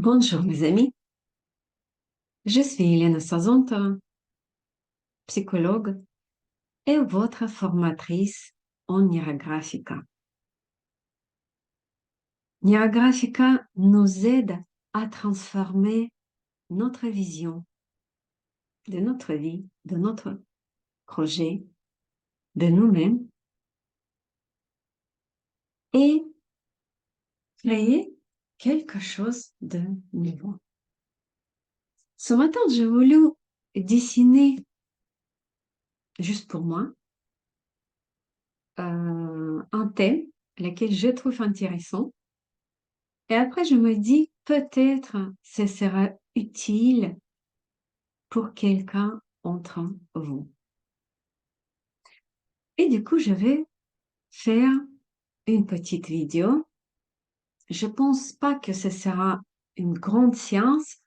Bonjour mes amis, je suis Elena Sazonta, psychologue et votre formatrice en Niragraphica. Niragraphica nous aide à transformer notre vision de notre vie, de notre projet, de nous-mêmes et créer quelque chose de nouveau. Ce matin, j'ai voulu dessiner juste pour moi un thème, lequel je trouve intéressant. Et après, je me dis, peut-être ce sera utile pour quelqu'un entre vous. Et du coup, je vais faire une petite vidéo. Je pense pas que ce sera une grande séance.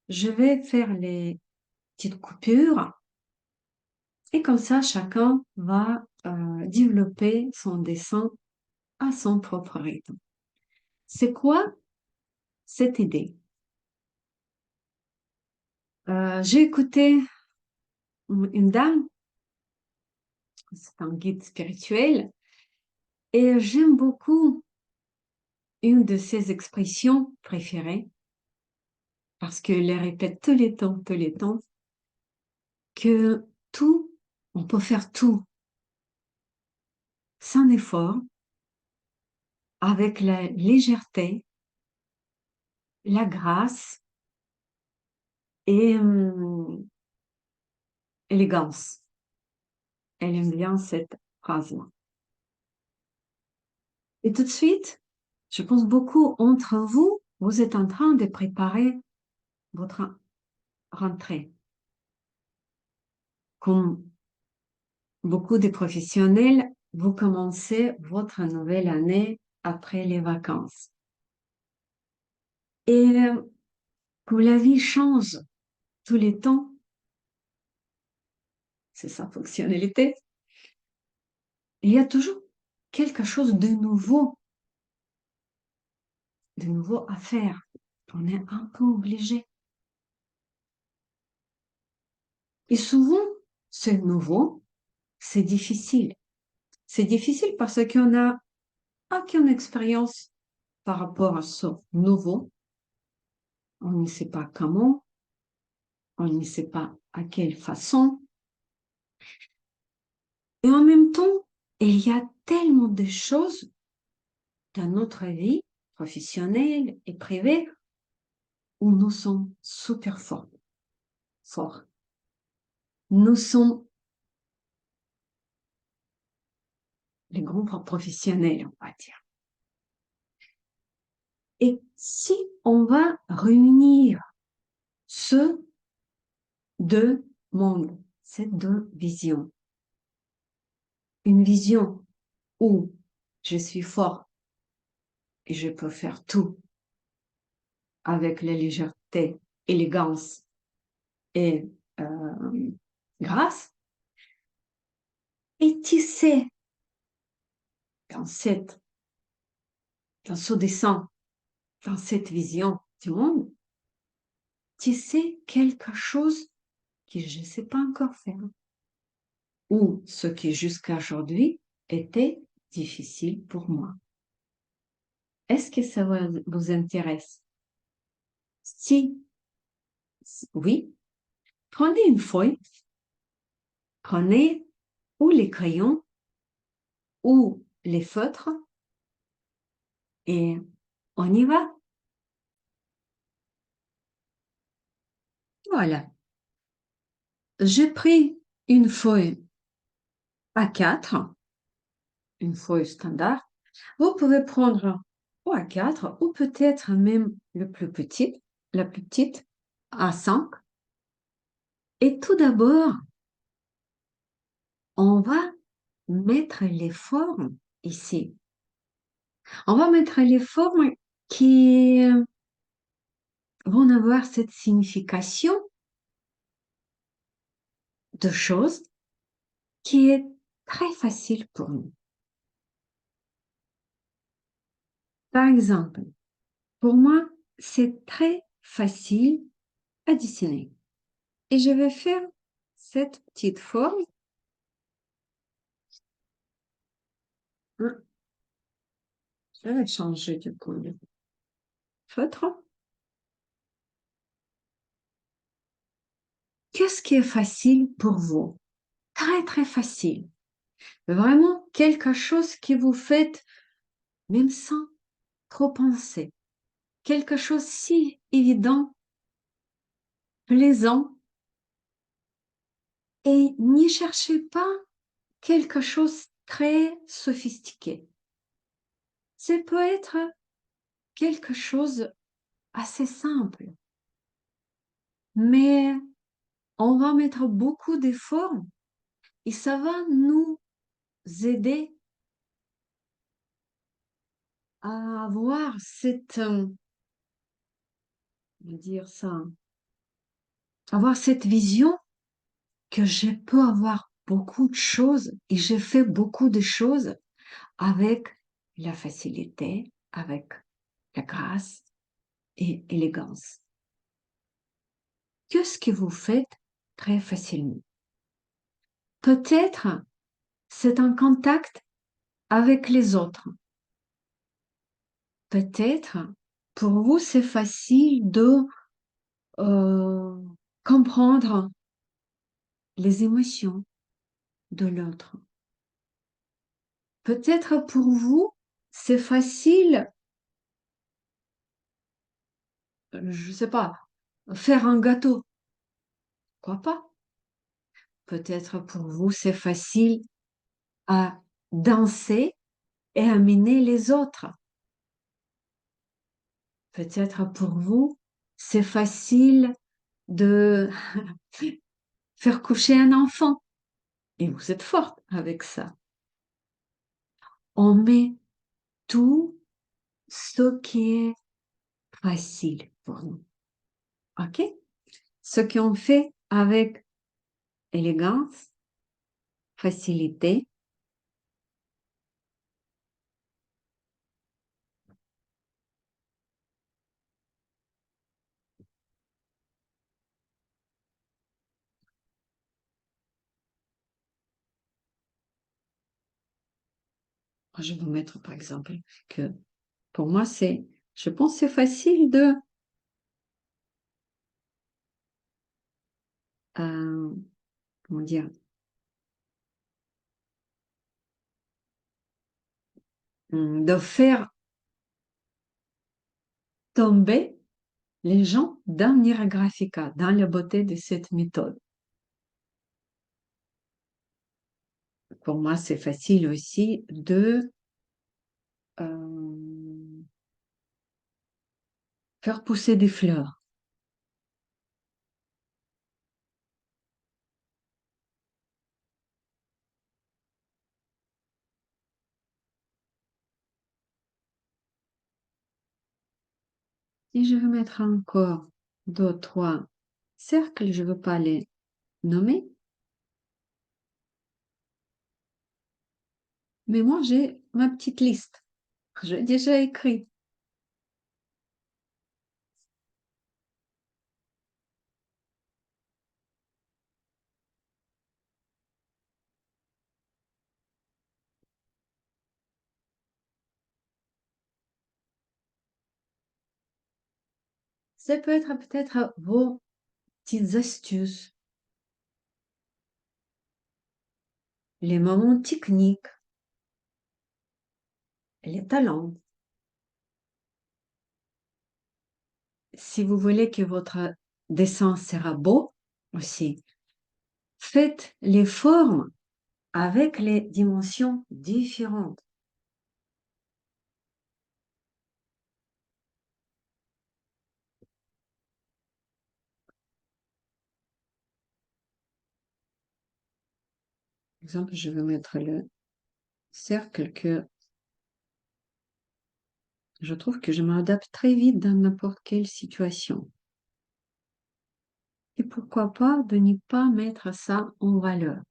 Je vais faire les petites coupures et comme ça, chacun va développer son dessin à son propre rythme. C'est quoi cette idée? J'ai écouté une dame, c'est un guide spirituel, et j'aime beaucoup une de ses expressions préférées, parce qu'elle les répète tous les temps, que tout, on peut faire tout sans effort, avec la légèreté, la grâce et élégance. Elle aime bien cette phrase-là. Et tout de suite, je pense beaucoup entre vous, vous êtes en train de préparer votre rentrée. Comme beaucoup de professionnels, vous commencez votre nouvelle année après les vacances. Et comme la vie change tous les temps, c'est sa fonctionnalité, il y a toujours quelque chose de nouveau à faire. On est un peu obligé. Et souvent, ce nouveau, c'est difficile. C'est difficile parce qu'on n'a aucune expérience par rapport à ce nouveau. On ne sait pas comment, on ne sait pas à quelle façon. Et en même temps, il y a tellement de choses dans notre vie professionnelle et privée où nous sommes super forts. Nous sommes les grands professionnels, on va dire. Et si on va réunir ce deux mondes, ces deux visions, une vision où je suis fort et je peux faire tout avec la légèreté, élégance et grâce, et tisser dans dans ce dessin, dans cette vision du monde, tisser quelque chose que je ne sais pas encore faire, ou ce qui jusqu'à aujourd'hui était difficile pour moi. Est-ce que ça vous intéresse? Si oui, prenez une feuille, prenez ou les crayons ou les feutres et on y va. Voilà. J'ai pris une feuille A4, une feuille standard. Vous pouvez prendre ou A4 ou peut-être même le plus petit, la plus petite A5. Et tout d'abord, on va mettre les formes ici. On va mettre les formes qui vont avoir cette signification de choses qui est très facile pour nous. Par exemple, pour moi, c'est très facile à dessiner. Et je vais faire cette petite forme. Je vais changer du coup le feutre. Qu'est-ce qui est facile pour vous? Très, très facile. Vraiment quelque chose que vous faites même sans trop penser. Quelque chose si évident, plaisant. Et n'y cherchez pas quelque chose très sophistiqué. Ça peut être quelque chose assez simple, mais on va mettre beaucoup d'efforts et ça va nous aider à avoir cette, on va dire ça, avoir cette vision que je peux avoir beaucoup de choses et j'ai fait beaucoup de choses avec la facilité, avec la grâce et élégance. Qu'est-ce que vous faites très facilement? Peut-être c'est un contact avec les autres. Peut-être pour vous c'est facile de euh, comprendre les émotions de l'autre. Peut-être pour vous c'est facile, je sais pas, faire un gâteau. Pourquoi pas? Peut-être pour vous c'est facile à danser et amener les autres. Peut-être pour vous, c'est facile de faire coucher un enfant et vous êtes forte avec ça. On met tout ce qui est facile pour nous. OK? Ce qu'on fait avec élégance, facilité. Je vais vous mettre par exemple que pour moi, je pense que c'est facile euh, comment dire, de faire tomber les gens dans l'Irgraphica, dans la beauté de cette méthode. Pour moi, c'est facile aussi de euh, faire pousser des fleurs. Et je vais mettre encore deux, trois cercles, je ne veux pas les nommer, mais moi, j'ai ma petite liste. J'ai déjà écrit. Ça peut être peut-être vos petites astuces, les moments techniques, les talents. Si vous voulez que votre dessin sera beau aussi, faites les formes avec les dimensions différentes. Par exemple, je vais mettre le cercle que je trouve que je m'adapte très vite dans n'importe quelle situation. Et pourquoi pas de ne pas mettre ça en valeur.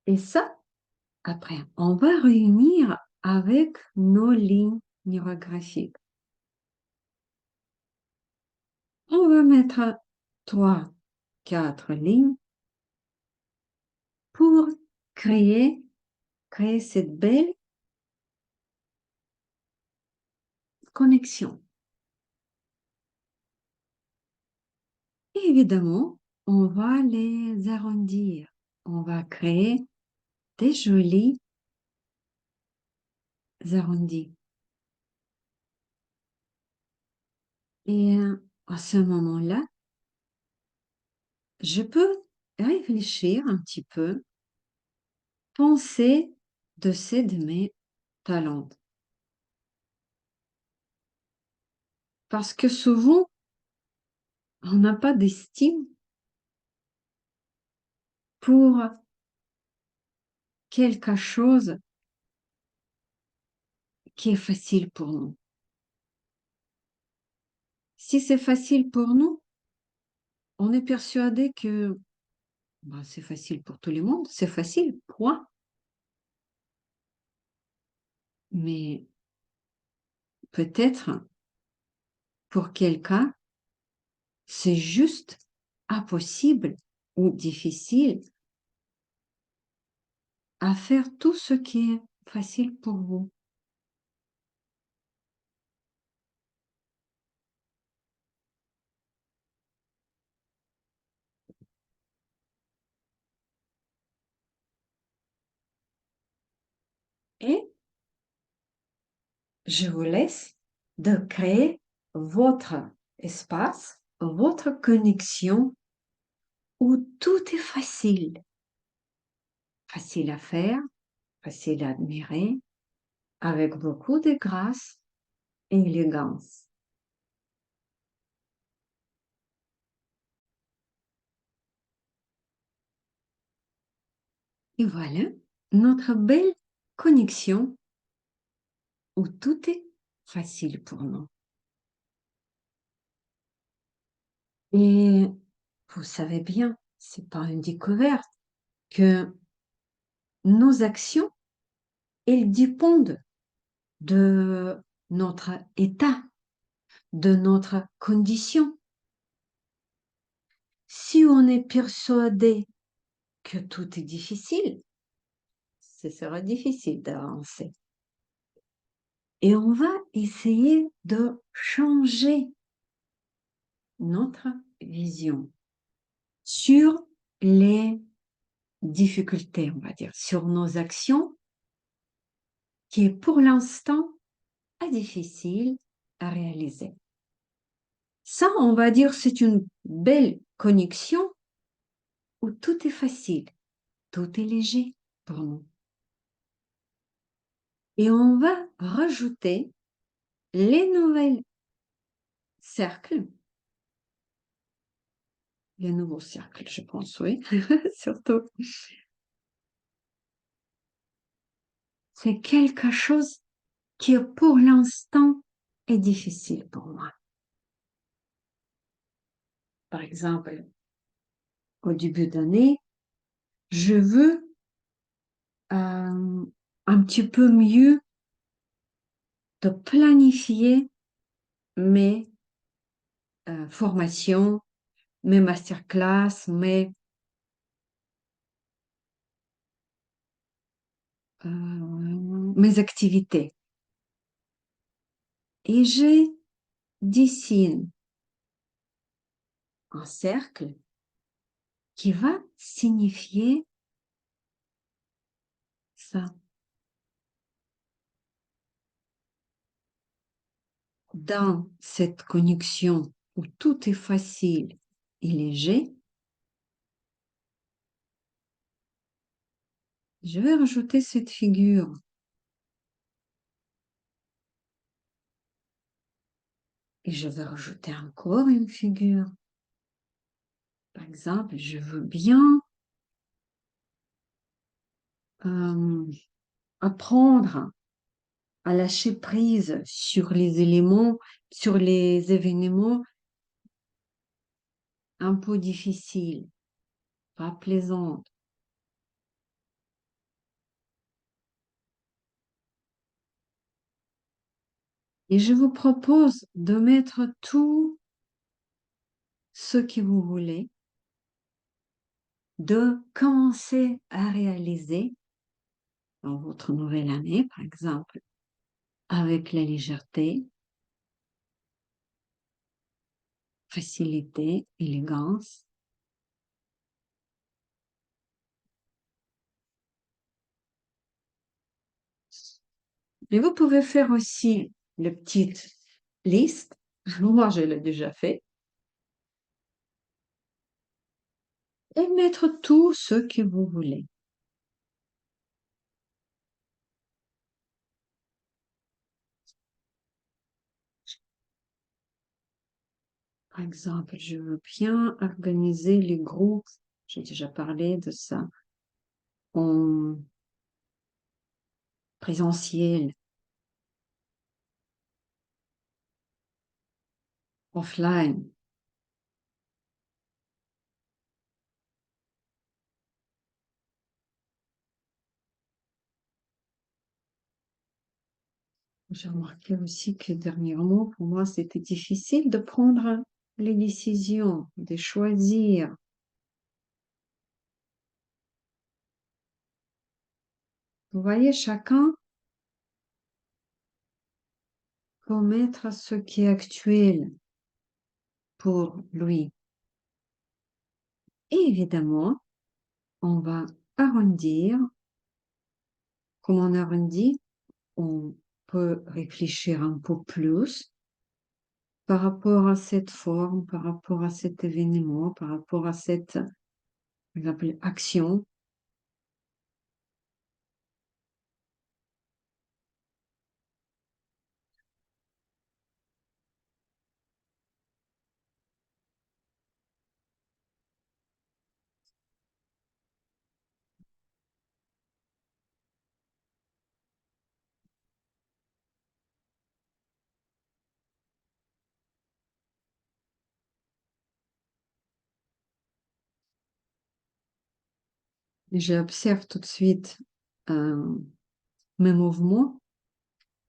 Et ça, après, on va réunir avec nos lignes neurographiques. On va mettre 3, 4 lignes pour créer, créer cette belle connexion. Et évidemment, on va les arrondir. On va créer des jolis arrondis. Et à ce moment-là, je peux réfléchir un petit peu, penser de mes talents. Parce que souvent, on n'a pas d'estime pour quelque chose qui est facile pour nous. Si c'est facile pour nous, on est persuadé que bah, c'est facile pour tout le monde, c'est facile, point. Mais peut-être pour quelqu'un, c'est juste impossible ou difficile à faire tout ce qui est facile pour vous. Et je vous laisse de créer votre espace, votre connexion où tout est facile. Facile à faire, facile à admirer, avec beaucoup de grâce et élégance. Et voilà notre belle connexion où tout est facile pour nous. Et vous savez bien, c'est pas une découverte que nos actions, elles dépendent de notre état, de notre condition. Si on est persuadé que tout est difficile, ce sera difficile d'avancer. Et on va essayer de changer notre vision sur les difficultés, on va dire, sur nos actions qui est pour l'instant difficile à réaliser. Ça, on va dire, c'est une belle connexion où tout est facile, tout est léger pour nous. Et on va rajouter les nouvelles cercles, les nouveaux cercles, je pense, oui, surtout. C'est quelque chose qui, pour l'instant, est difficile pour moi. Par exemple, au début d'année, je veux un petit peu mieux de planifier mes formations, mes masterclass, mes activités. Et je dessine un cercle qui va signifier ça. Dans cette connexion où tout est facile et léger, je vais rajouter cette figure. Et je vais rajouter encore une figure. Par exemple, je veux bien apprendre à lâcher prise sur les éléments, sur les événements un peu difficiles, pas plaisantes. Et je vous propose de mettre tout ce que vous voulez, de commencer à réaliser dans votre nouvelle année, par exemple, avec la légèreté, facilité, élégance. Mais vous pouvez faire aussi une petite liste. Moi, je l'ai déjà fait. Et mettre tout ce que vous voulez. Par exemple, je veux bien organiser les groupes. J'ai déjà parlé de ça en présentiel, offline. J'ai remarqué aussi que dernièrement, pour moi, c'était difficile de prendre les décisions, de choisir. Vous voyez, chacun peut mettre ce qui est actuel pour lui. Et évidemment, on va arrondir. Comme on arrondit, on peut réfléchir un peu plus par rapport à cette forme, par rapport à cet événement, par rapport à cette, par exemple, action. Et j'observe tout de suite euh, mes mouvements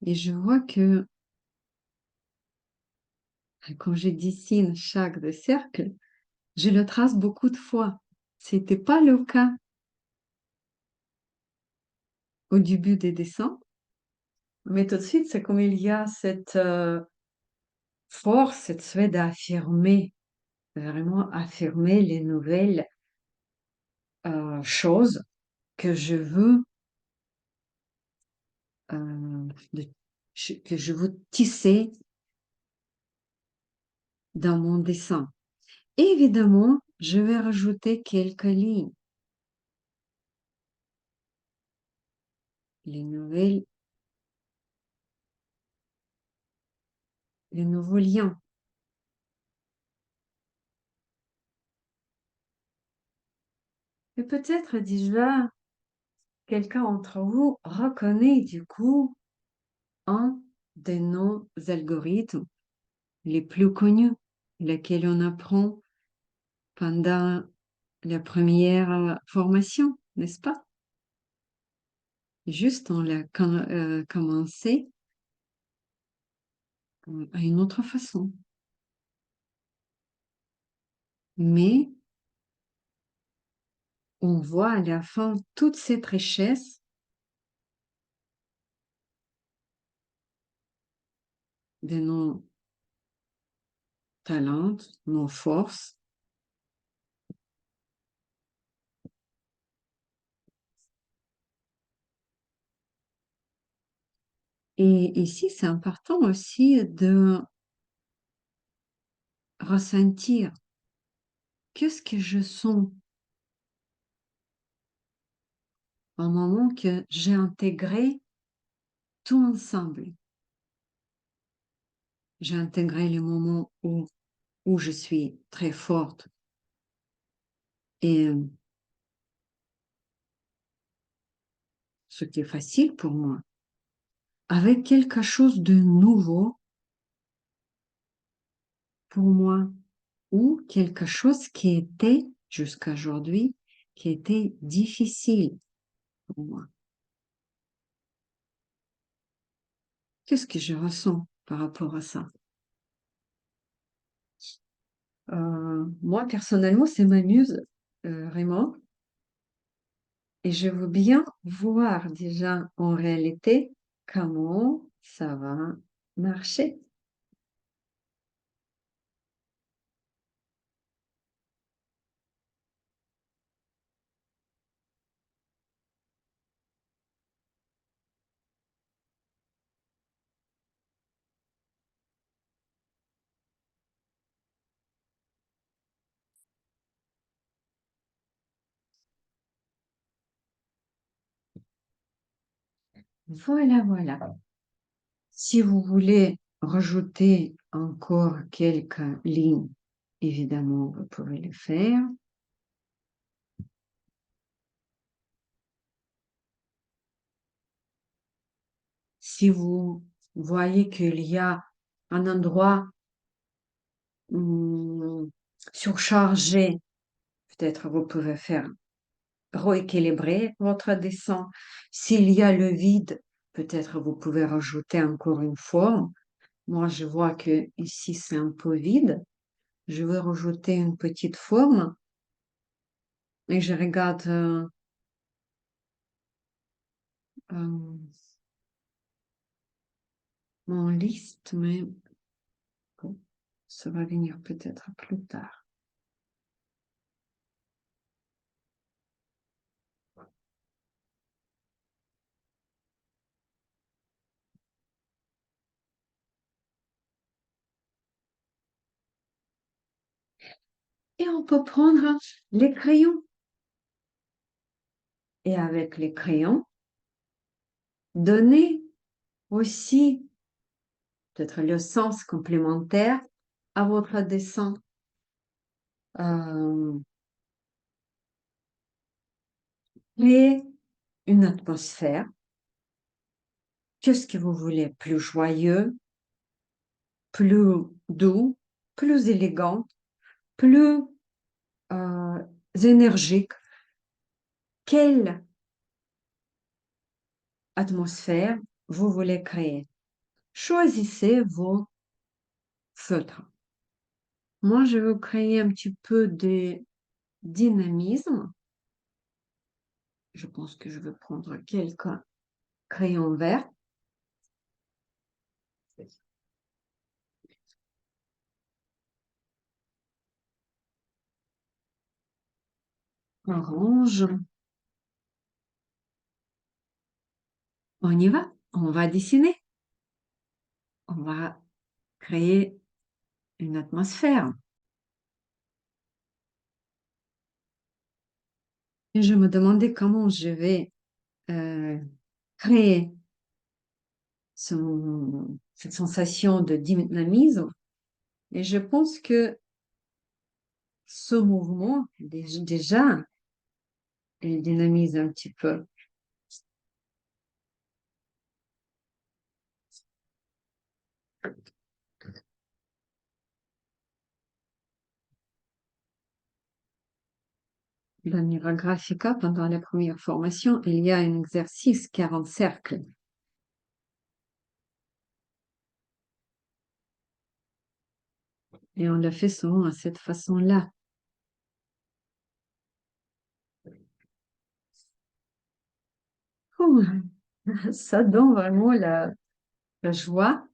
et je vois que quand je dessine chaque des cercles, je le trace beaucoup de fois. C'était pas le cas au début des dessins, mais tout de suite, c'est comme il y a cette force, cette souhait d'affirmer, vraiment affirmer les nouvelles choses que je veux, de- que je veux tisser dans mon dessin. Évidemment, je vais rajouter quelques lignes, les nouvelles, les nouveaux liens. Et peut-être déjà, quelqu'un d'entre vous reconnaît du coup un de nos algorithmes les plus connus, lesquels on apprend pendant la première formation, n'est-ce pas? Juste on l'a commencé à une autre façon. Mais on voit à la fin toute cette richesse de nos talents, nos forces. Et ici, c'est important aussi de ressentir qu'est-ce que je sens au moment que j'ai intégré tout ensemble. J'ai intégré les moments où je suis très forte et ce qui est facile pour moi, avec quelque chose de nouveau pour moi ou quelque chose qui était jusqu'à aujourd'hui, qui était difficile pour moi. Qu'est-ce que je ressens par rapport à ça? Moi, personnellement, ça m'amuse vraiment. Et je veux bien voir déjà en réalité comment ça va marcher. Voilà, voilà. Si vous voulez rajouter encore quelques lignes, évidemment, vous pouvez le faire. Si vous voyez qu'il y a un endroit hum, surchargé, peut-être vous pouvez faire rééquilibrer votre dessin. S'il y a le vide, peut-être vous pouvez rajouter encore une forme. Moi, je vois que ici c'est un peu vide. Je vais rajouter une petite forme et je regarde euh, mon liste, mais bon, ça va venir peut-être plus tard. Et on peut prendre les crayons. Et avec les crayons, donner aussi peut-être le sens complémentaire à votre dessin. Euh, Créer une atmosphère. Qu'est-ce que vous voulez? Plus joyeux, plus doux, plus élégant, plus euh, énergique. Quelle atmosphère vous voulez créer? Choisissez vos feutres. Moi, je veux créer un petit peu de dynamisme. Je pense que je vais prendre quelques crayons verts. Orange. On y va. On va dessiner. On va créer une atmosphère. Et je me demandais comment je vais euh, créer cette sensation de dynamisme. Et je pense que ce mouvement, déjà, il dynamise un petit peu. Dans Mira Graphica, pendant la première formation, il y a un exercice 40 cercles. Et on le fait souvent à cette façon-là. Oh, ça donne vraiment la joie.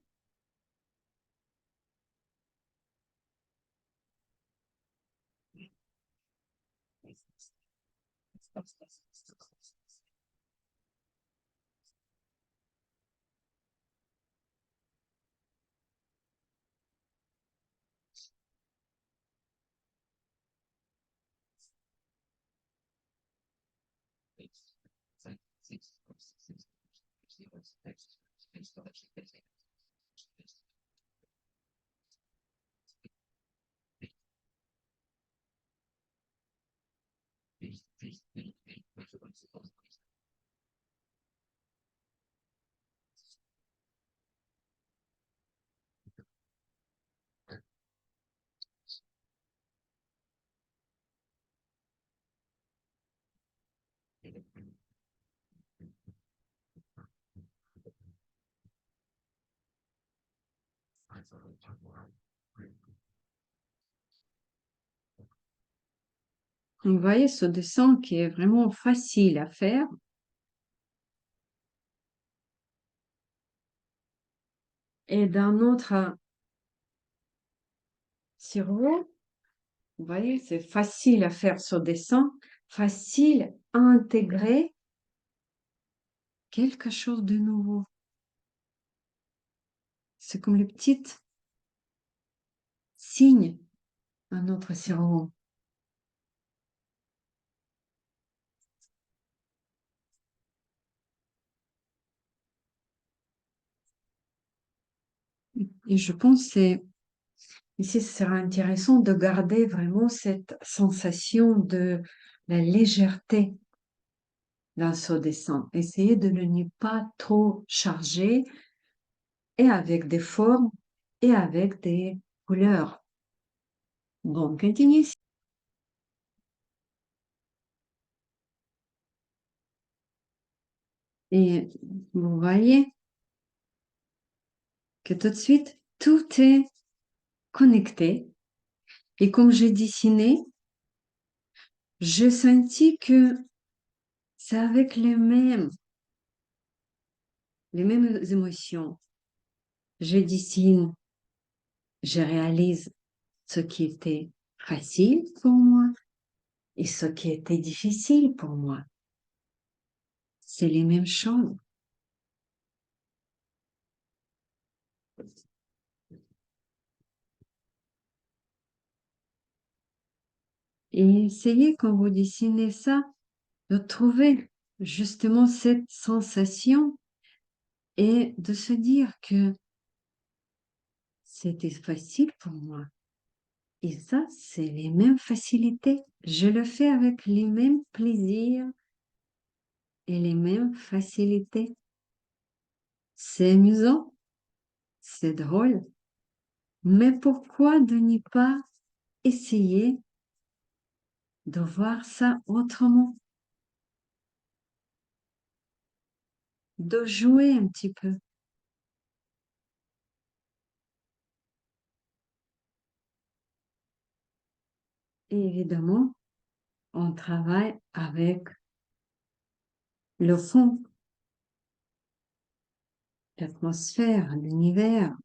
Vous voyez ce dessin qui est vraiment facile à faire. Et d'un autre cerveau, vous voyez, c'est facile à faire ce dessin, facile à intégrer quelque chose de nouveau. C'est comme les petits signes à notre cerveau. Et je pense que ici, ce sera intéressant de garder vraiment cette sensation de la légèreté dans ce dessin. Essayez de ne pas trop charger et avec des formes et avec des couleurs. Bon, continue. Et vous voyez que tout de suite, tout est connecté. Et comme j'ai dessiné, j'ai senti que c'est avec les mêmes émotions. Je dessine, je réalise ce qui était facile pour moi et ce qui était difficile pour moi. C'est les mêmes choses. Et essayez quand vous dessinez ça de trouver justement cette sensation et de se dire que c'était facile pour moi. Et ça, c'est les mêmes facilités. Je le fais avec les mêmes plaisirs et les mêmes facilités. C'est amusant, c'est drôle, mais pourquoi de n'y pas essayer de voir ça autrement, de jouer un petit peu? Et évidemment, on travaille avec le fond, l'atmosphère, l'univers.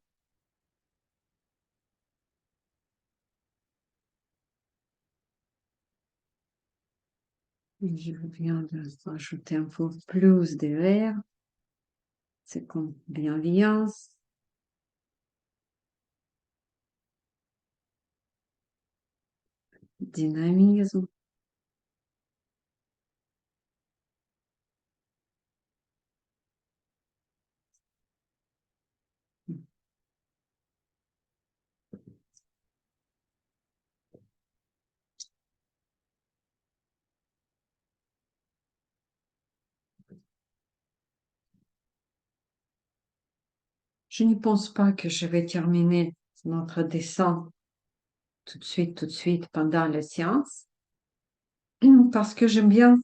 Je viens de rajouter un peu plus de vert. C'est comme bienveillance, dynamisme. Je ne pense pas que je vais terminer notre dessin tout de suite pendant la séance, parce que j'aime bien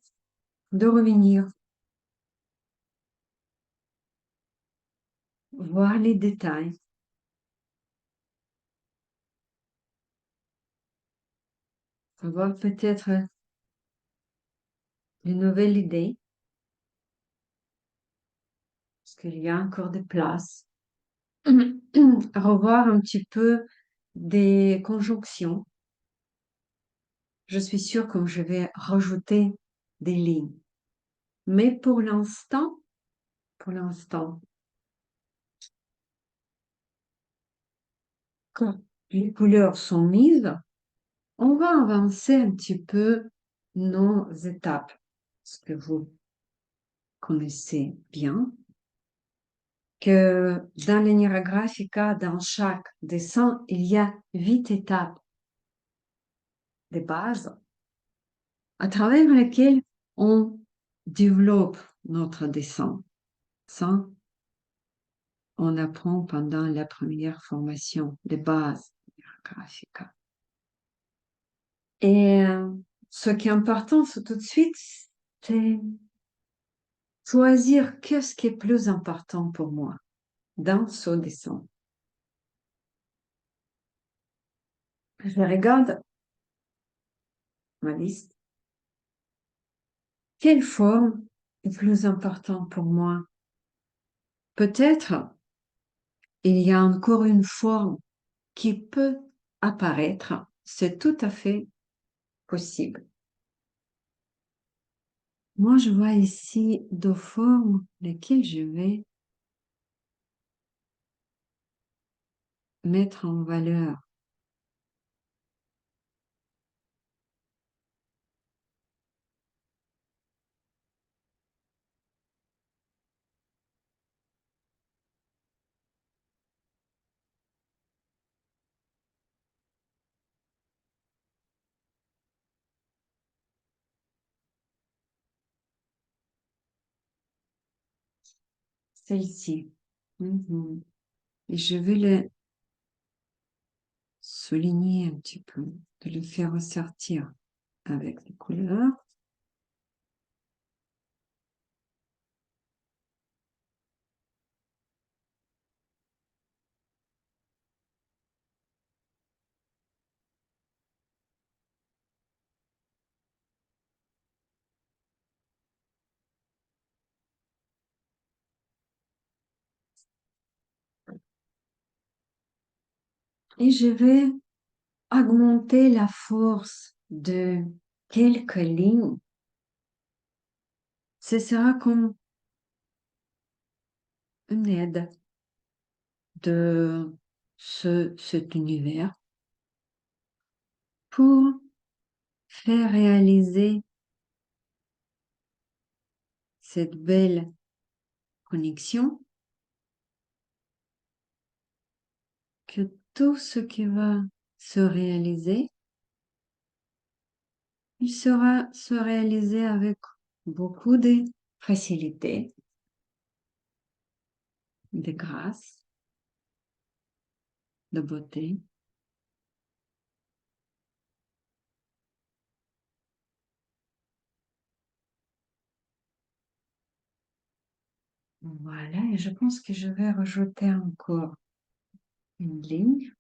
de revenir, voir les détails, avoir peut-être une nouvelle idée, parce qu'il y a encore des places, revoir un petit peu des conjonctions. Je suis sûre que je vais rajouter des lignes. Mais pour l'instant, quand les couleurs sont mises, on va avancer un petit peu nos étapes, ce que vous connaissez bien, que dans l'Enneagramme Graphica, dans chaque dessin, il y a 8 étapes de base à travers lesquelles on développe notre dessin. Ça, on apprend pendant la première formation de base graphica. Et ce qui est important, c'est tout de suite, c'est choisir qu'est-ce qui est plus important pour moi dans ce dessin. Je regarde ma liste Quelle forme est plus importante pour moi? Peut-être il y a encore une forme qui peut apparaître. C'est tout à fait possible. Moi, je vois ici deux formes lesquelles je vais mettre en valeur. Celle-ci. Mhm. Et je vais le souligner un petit peu, de le faire ressortir avec les couleurs. Et je vais augmenter la force de quelques lignes. Ce sera comme une aide de cet univers pour faire réaliser cette belle connexion, que tout ce qui va se réaliser, il sera se réaliser avec beaucoup de facilité, de grâce, de beauté. Voilà, et je pense que je vais rajouter encore une ligne.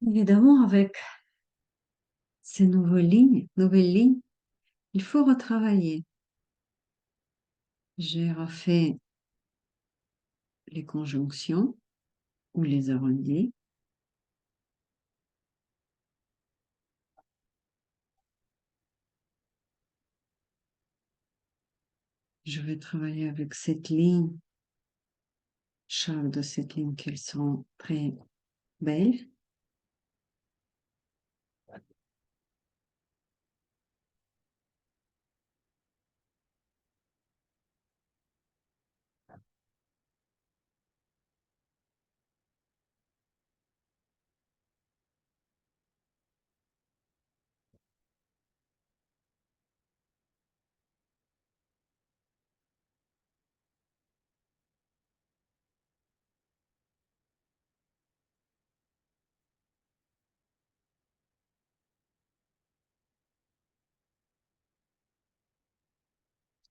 Évidemment, avec ces nouvelles lignes, il faut retravailler. J'ai refait les conjonctions ou les arrondis. Je vais travailler avec cette ligne, chaque de ces lignes qu'elles sont très belles.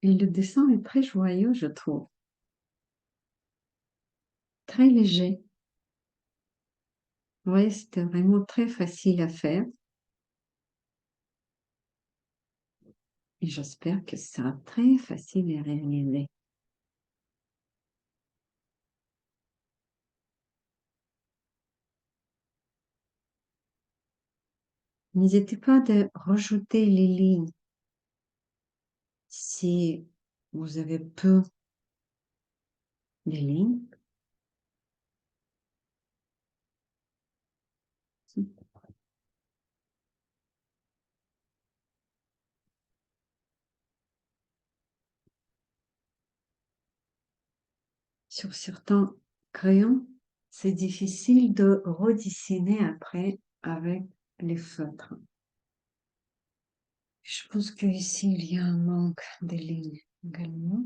Et le dessin est très joyeux, je trouve, très léger. Oui, c'était vraiment très facile à faire et j'espère que ça sera très facile à réaliser. N'hésitez pas de rajouter les lignes si vous avez peu de lignes. sur certains crayons, c'est difficile de redessiner après avec les feutres. Je pense qu'ici, il y a un manque de lignes également.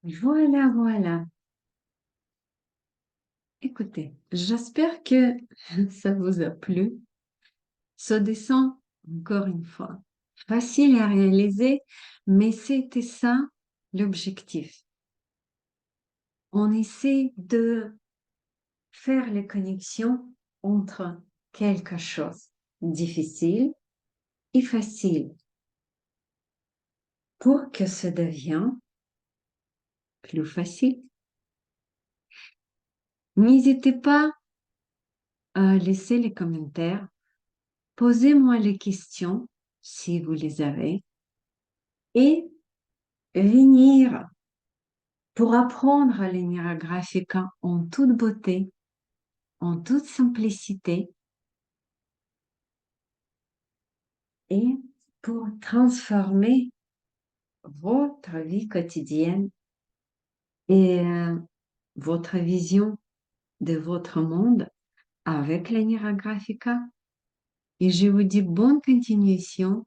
Voilà, voilà. Écoutez, j'espère que ça vous a plu. Ce dessin, encore une fois, facile à réaliser, mais c'était ça l'objectif. On essaie de faire les connexions entre quelque chose de difficile et facile pour que ça devienne plus facile. N'hésitez pas à laisser les commentaires, posez-moi les questions si vous les avez et venir pour apprendre l'univers graphique en toute beauté, en toute simplicité et pour transformer votre vie quotidienne et votre vision de votre monde avec l'univers graphique. Et je vous dis bonne continuation.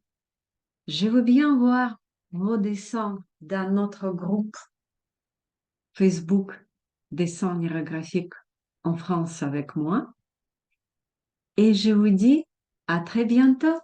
Je veux bien voir vos dessins dans notre groupe Facebook Dessins graphiques en France avec moi. Et je vous dis à très bientôt.